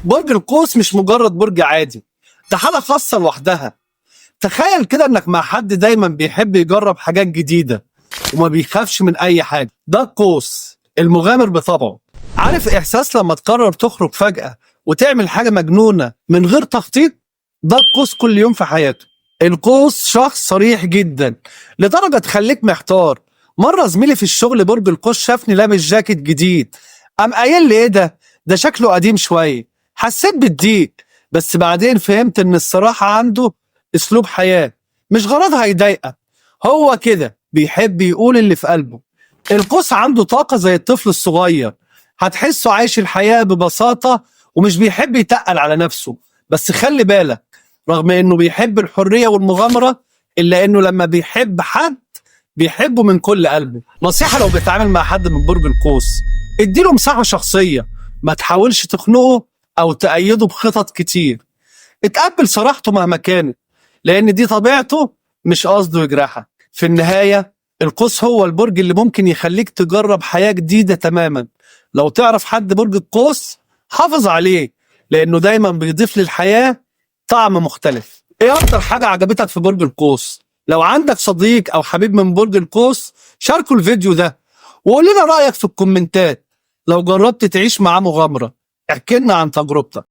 برج القوس مش مجرد برج عادي، ده حالة خاصة لوحدها. تخيل كده انك مع حد دايما بيحب يجرب حاجات جديدة وما بيخافش من اي حاجة. ده القوس المغامر بطبعه. عارف احساس لما تقرر تخرج فجأة وتعمل حاجة مجنونة من غير تخطيط؟ ده القوس كل يوم في حياته. القوس شخص صريح جدا لدرجة تخليك محتار. مرة زميلي في الشغل برج القوس شافني لابس جاكيت جديد، قام قايل لي ايه ده شكله قديم شوية. حسيت بالضيق، بس بعدين فهمت ان الصراحة عنده اسلوب حياة، مش غرضها يضايقك، هو كده بيحب يقول اللي في قلبه. القوس عنده طاقة زي الطفل الصغير، هتحسه عايش الحياة ببساطة ومش بيحب يتقل على نفسه. بس خلي بالك، رغم انه بيحب الحرية والمغامرة، الا انه لما بيحب حد بيحبه من كل قلبه. نصيحة لو بتتعامل مع حد من برج القوس، اديله مساحة شخصية، ما تحاولش تخنقه او تأيده بخطط كتير. اتقبل صراحته مهما كانت، لان دي طبيعته، مش قصده يجرحك. في النهاية القوس هو البرج اللي ممكن يخليك تجرب حياة جديدة تماما. لو تعرف حد برج القوس حافظ عليه، لانه دايما بيضيف للحياة طعم مختلف. ايه اكتر حاجة عجبتك في برج القوس؟ لو عندك صديق او حبيب من برج القوس شاركوا الفيديو ده وقول لنا رأيك في الكومنتات. لو جربت تعيش معاه مغامرة احكي لنا عن تجربتك.